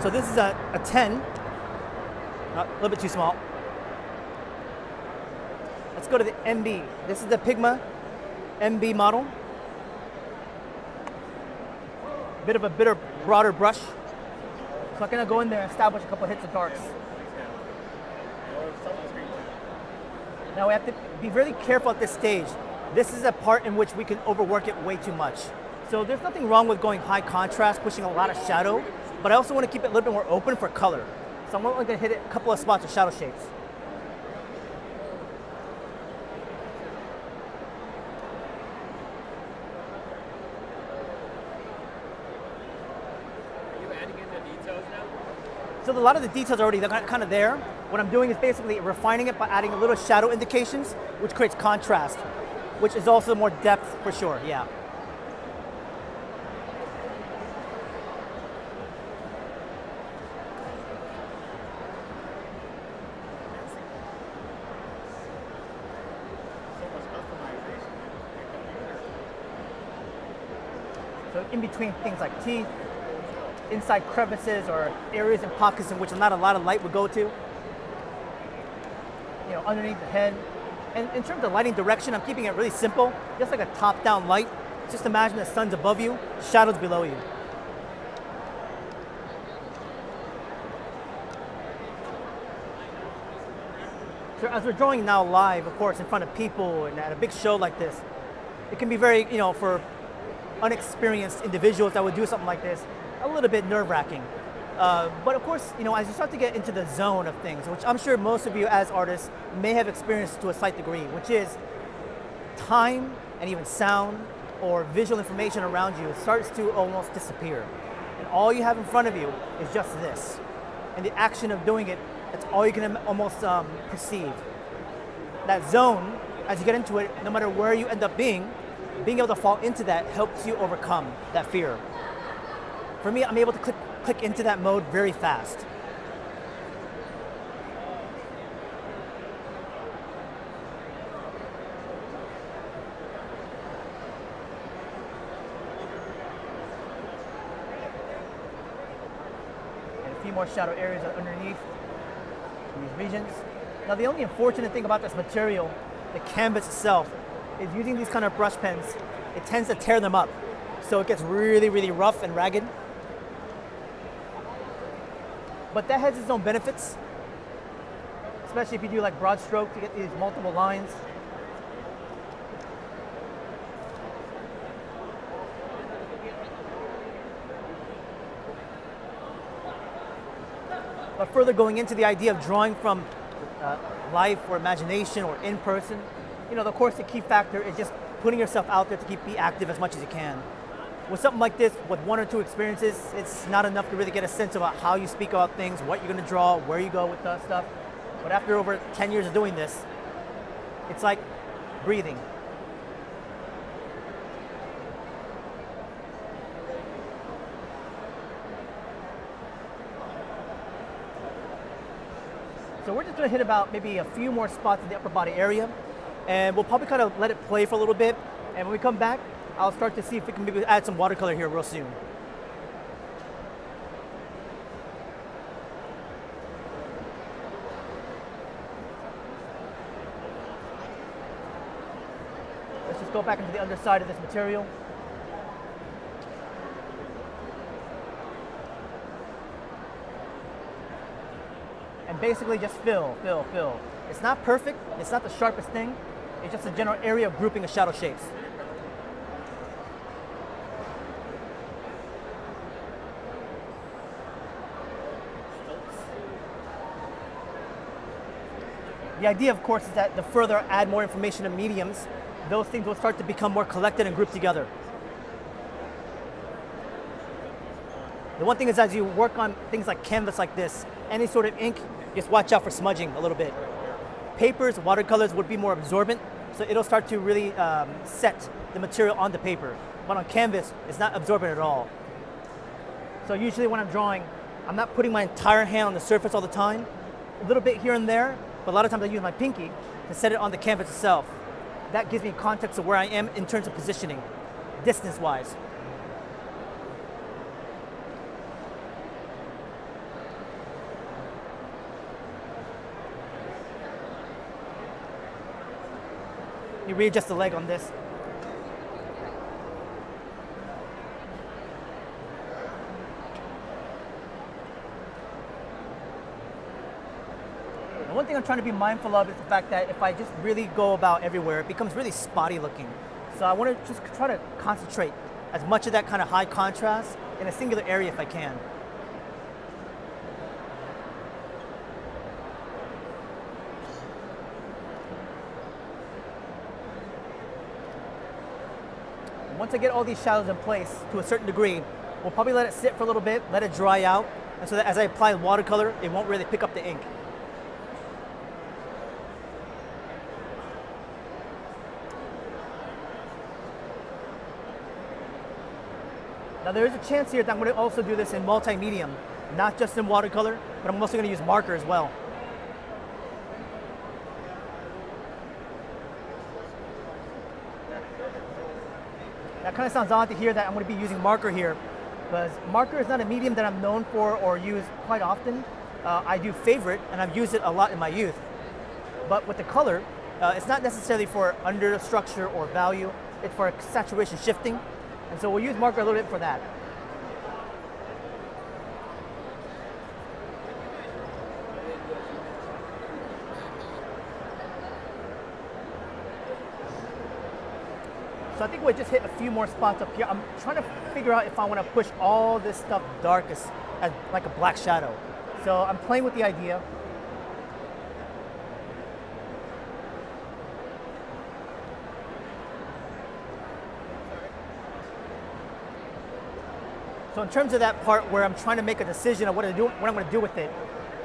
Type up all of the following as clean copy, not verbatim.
So this is a 10, a little bit too small. Let's go to the MB. This is the Pigma MB model. Bit of a broader brush. So I'm gonna go in there and establish a couple hits of darks. Now we have to be really careful at this stage. This is a part in which we can overwork it way too much. So there's nothing wrong with going high contrast, pushing a lot of shadow, but I also want to keep it a little bit more open for color. So I'm only gonna hit a couple of spots of shadow shapes. So a lot of the details are already kind of there. What I'm doing is basically refining it by adding a little shadow indications, which creates contrast, which is also more depth for sure, yeah. So in between things like teeth, inside crevices or areas and pockets in which not a lot of light would go to. You know, underneath the head. And in terms of lighting direction, I'm keeping it really simple, just like a top-down light. Just imagine the sun's above you, shadows below you. So as we're drawing now live, of course, in front of people and at a big show like this, it can be very, for unexperienced individuals that would do something like this, a little bit nerve-wracking. But of course, as you start to get into the zone of things, which I'm sure most of you as artists may have experienced to a slight degree, which is time and even sound or visual information around you starts to almost disappear. And all you have in front of you is just this. And the action of doing it, that's all you can almost perceive. That zone, as you get into it, no matter where you end up being able to fall into that helps you overcome that fear. For me, I'm able to click into that mode very fast. And a few more shadow areas underneath these regions. Now the only unfortunate thing about this material, the canvas itself, is using these kind of brush pens, it tends to tear them up. So it gets really, really rough and ragged. But that has its own benefits, especially if you do like broad stroke to get these multiple lines. But further going into the idea of drawing from life or imagination or in person, of course the key factor is just putting yourself out there to be active as much as you can. With something like this, with one or two experiences, it's not enough to really get a sense about how you speak about things, what you're going to draw, where you go with that stuff. But after over 10 years of doing this, it's like breathing. So we're just going to hit about maybe a few more spots in the upper body area, and we'll probably kind of let it play for a little bit. And when we come back, I'll start to see if we can maybe add some watercolor here real soon. Let's just go back into the underside of this material. And basically just fill. It's not perfect, it's not the sharpest thing, it's just a general area of grouping of shadow shapes. The idea, of course, is that the further I add more information to mediums, those things will start to become more collected and grouped together. The one thing is, as you work on things like canvas like this, any sort of ink, just watch out for smudging a little bit. Papers, watercolors would be more absorbent, so it'll start to really set the material on the paper. But on canvas, it's not absorbent at all. So usually when I'm drawing, I'm not putting my entire hand on the surface all the time. A little bit here and there, but a lot of times I use my pinky to set it on the canvas itself. That gives me context of where I am in terms of positioning, distance-wise. You readjust the leg on this. And one thing I'm trying to be mindful of is the fact that if I just really go about everywhere, it becomes really spotty looking. So I want to just try to concentrate as much of that kind of high contrast in a singular area if I can. Once I get all these shadows in place to a certain degree, we'll probably let it sit for a little bit, let it dry out, and so that as I apply watercolor, it won't really pick up the ink. Now there is a chance here that I'm going to also do this in multi-medium, not just in watercolor, but I'm also going to use marker as well. That kind of sounds odd to hear that I'm going to be using marker here, because marker is not a medium that I'm known for or use quite often. I do favorite, and I've used it a lot in my youth. But with the color, it's not necessarily for under structure or value, it's for saturation shifting. And so we'll use marker a little bit for that. So I think we'll just hit a few more spots up here. I'm trying to figure out if I want to push all this stuff dark as like a black shadow. So I'm playing with the idea. So in terms of that part where I'm trying to make a decision of what I'm going to do with it,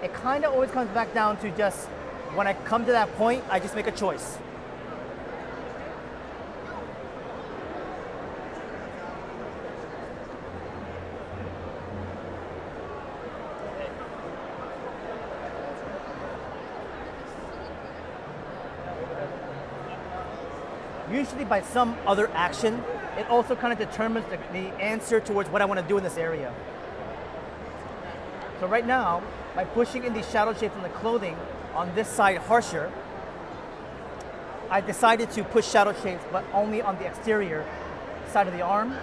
it kind of always comes back down to just when I come to that point, I just make a choice. Usually by some other action, it also kind of determines the answer towards what I want to do in this area. So right now, by pushing in these shadow shapes on the clothing on this side harsher, I decided to push shadow shapes, but only on the exterior side of the arm,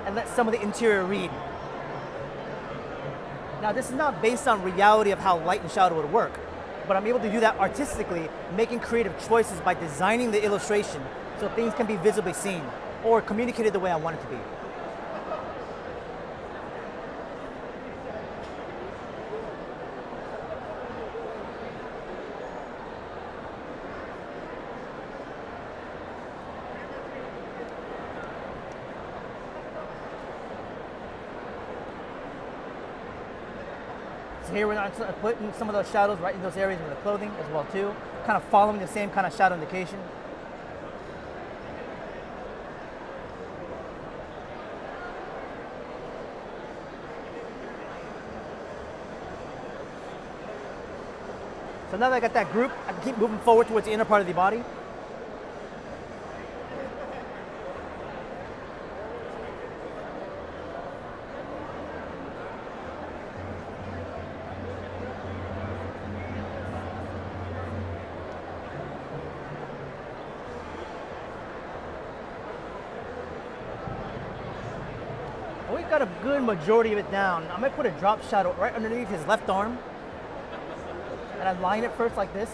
and let some of the interior read. Now this is not based on reality of how light and shadow would work, but I'm able to do that artistically, making creative choices by designing the illustration so things can be visibly seen or communicated the way I want it to be. So here we're putting some of those shadows right in those areas of the clothing as well too, kind of following the same kind of shadow indication. So now that I got that group, I can keep moving forward towards the inner part of the body. We've got a good majority of it down. I'm going to put a drop shadow right underneath his left arm. And I line it first like this,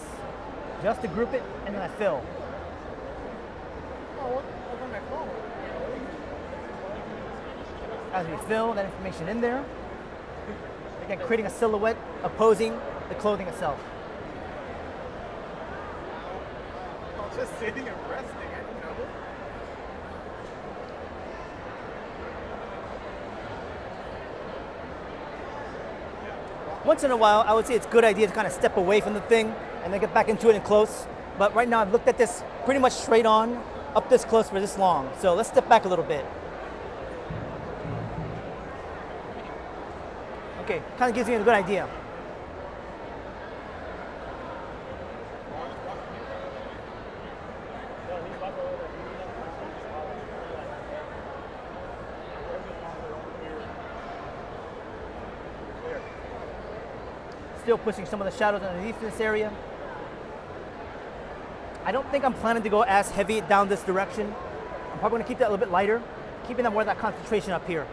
just to group it, and then I fill. As we fill that information in there, again creating a silhouette opposing the clothing itself. Just sitting and resting, Once in a while, I would say it's a good idea to kind of step away from the thing and then get back into it and close. But right now, I've looked at this pretty much straight on, up this close for this long. So let's step back a little bit. Okay, kind of gives me a good idea. Still pushing some of the shadows underneath this area. I don't think I'm planning to go as heavy down this direction. I'm probably gonna keep that a little bit lighter, keeping that more of that concentration up here.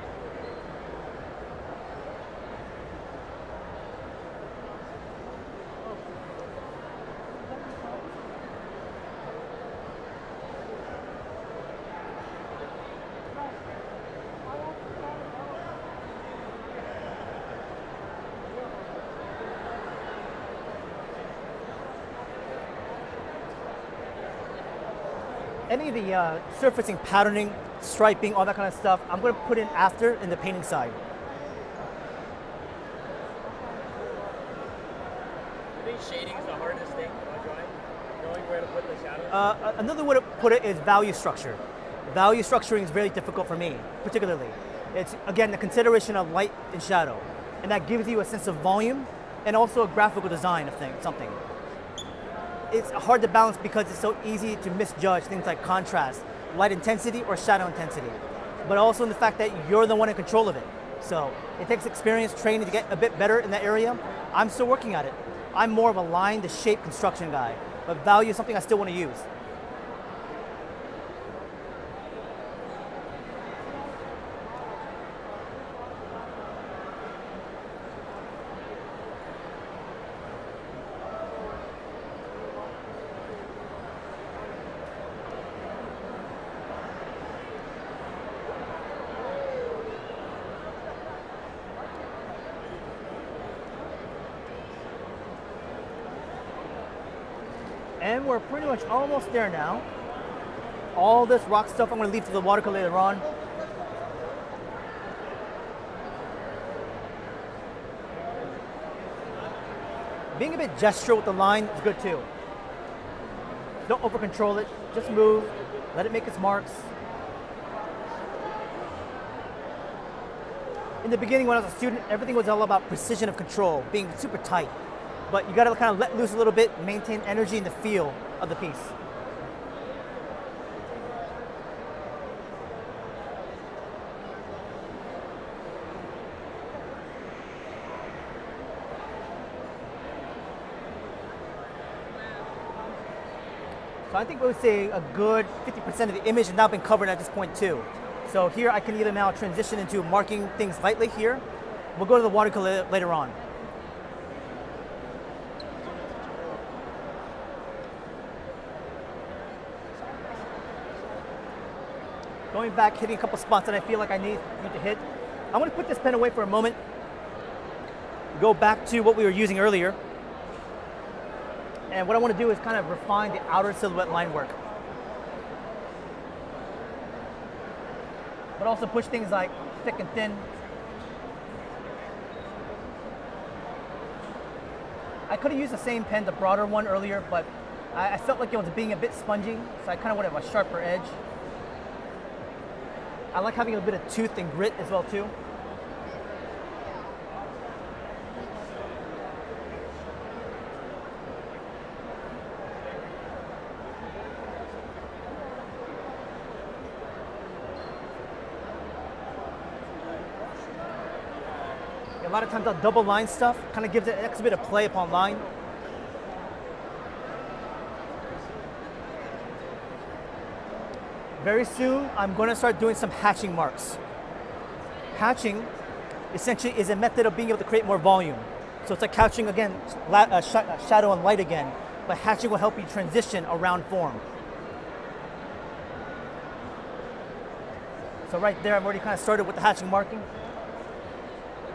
Any of the surfacing, patterning, striping, all that kind of stuff, I'm going to put in after in the painting side. I think shading is the hardest thing about drawing, knowing where to put the shadows. Another way to put it is value structure. Value structuring is very difficult for me, particularly. It's, again, the consideration of light and shadow. And that gives you a sense of volume and also a graphical design of something. It's hard to balance because it's so easy to misjudge things like contrast, light intensity, or shadow intensity. But also in the fact that you're the one in control of it. So it takes experience, training to get a bit better in that area. I'm still working at it. I'm more of a line to shape construction guy, but value is something I still want to use. And we're pretty much almost there now. All this rock stuff I'm going to leave to the watercolor later on. Being a bit gestural with the line is good too. Don't over control it, just move, let it make its marks. In the beginning when I was a student, everything was all about precision of control, being super tight. But you gotta kind of let loose a little bit, maintain energy and the feel of the piece. So I think we would say a good 50% of the image has now been covered at this point too. So here I can either now transition into marking things lightly here. We'll go to the watercolor later on. Going back, hitting a couple spots that I feel like I need to hit. I'm going to put this pen away for a moment. Go back to what we were using earlier. And what I want to do is kind of refine the outer silhouette line work. But also push things like thick and thin. I could have used the same pen, the broader one earlier, but I felt like it was being a bit spongy, so I kind of wanted a sharper edge. I like having a bit of tooth and grit as well too. A lot of times that double line stuff kind of gives it an extra bit of play upon line. Very soon, I'm going to start doing some hatching marks. Hatching essentially is a method of being able to create more volume. So it's like couching again, shadow and light again, but hatching will help you transition around form. So right there, I've already kind of started with the hatching marking.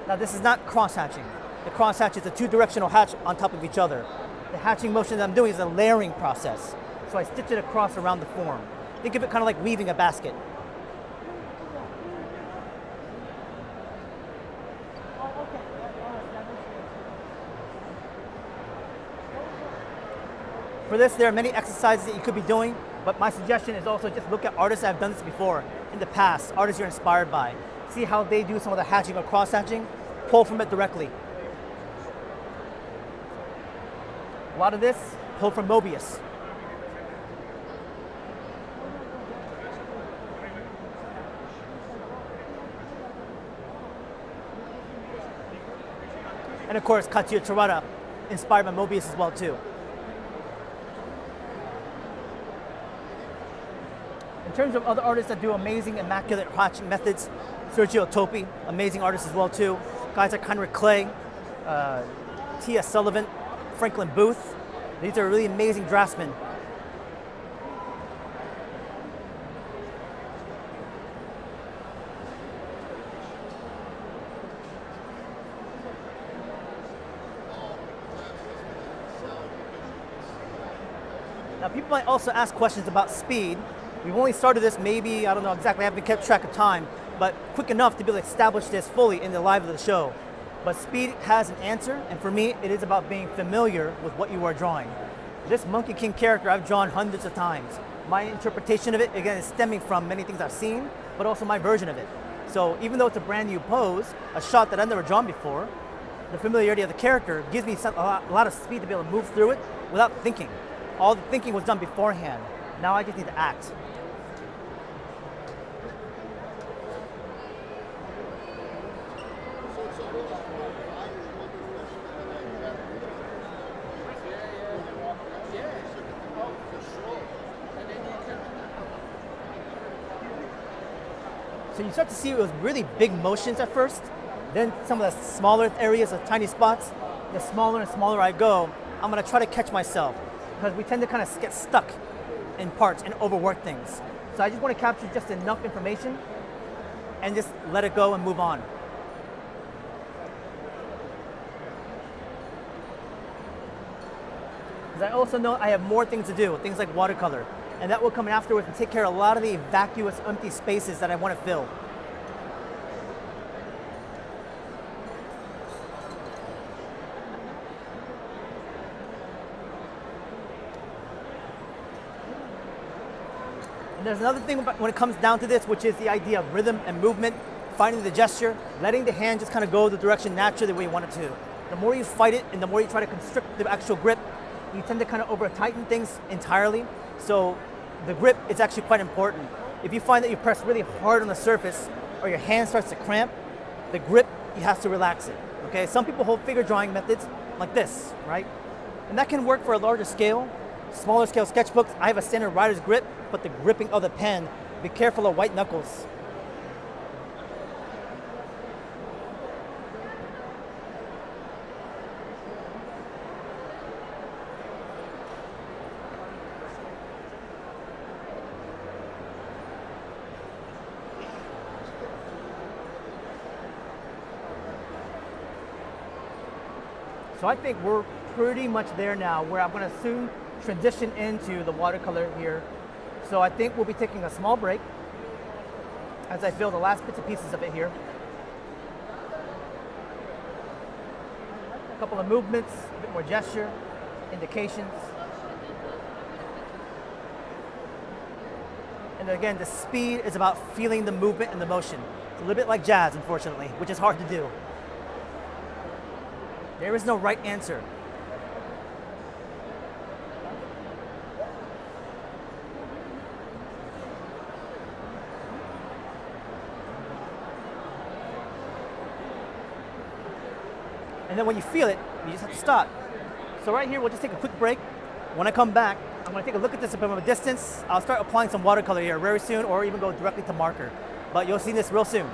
Now this is not cross hatching. The cross hatch is a two-directional hatch on top of each other. The hatching motion that I'm doing is a layering process. So I stitch it across around the form. Think of it kind of like weaving a basket. For this, there are many exercises that you could be doing, but my suggestion is also just look at artists that have done this before in the past, artists you're inspired by. See how they do some of the hatching or cross hatching, pull from it directly. A lot of this, pull from Mobius. And of course, Katsuya Terada, inspired by Mobius as well too. terms of other artists that do amazing immaculate hatching methods, Sergio Topi, amazing artist as well too. Guys like Heinrich Clay, T.S. Sullivan, Franklin Booth. These are really amazing draftsmen. Now people might also ask questions about speed. We've only started this maybe, I don't know exactly, I haven't kept track of time, but quick enough to be able to establish this fully in the live of the show. But speed has an answer, and for me, it is about being familiar with what you are drawing. This Monkey King character I've drawn hundreds of times. My interpretation of it, again, is stemming from many things I've seen, but also my version of it. So even though it's a brand new pose, a shot that I've never drawn before, the familiarity of the character gives me a lot of speed to be able to move through it without thinking. All the thinking was done beforehand. Now I just need to act. So you start to see it was really big motions at first, then some of the smaller areas, the tiny spots, the smaller and smaller I go, I'm gonna try to catch myself, because we tend to kind of get stuck in parts and overwork things. So I just want to capture just enough information and just let it go and move on. Because I also know I have more things to do, things like watercolor, and that will come afterwards and take care of a lot of the vacuous, empty spaces that I want to fill. And there's another thing when it comes down to this, which is the idea of rhythm and movement, finding the gesture, letting the hand just kind of go the direction naturally the way you want it to. The more you fight it and the more you try to constrict the actual grip, you tend to kind of over tighten things entirely. So the grip is actually quite important. If you find that you press really hard on the surface or your hand starts to cramp, the grip, you have to relax it. Okay, some people hold figure drawing methods like this, right? And that can work for a larger scale. Smaller scale sketchbooks, I have a standard writer's grip, but the gripping of the pen, be careful of white knuckles. So I think we're pretty much there now, where I'm going to soon transition into the watercolor here. So I think we'll be taking a small break as I fill the last bits and pieces of it here. A couple of movements, a bit more gesture, indications. And again, the speed is about feeling the movement and the motion. It's a little bit like jazz, unfortunately, which is hard to do. There is no right answer. And then when you feel it, you just have to stop. So right here, we'll just take a quick break. When I come back, I'm going to take a look at this from a distance. I'll start applying some watercolor here very soon, or even go directly to marker. But you'll see this real soon.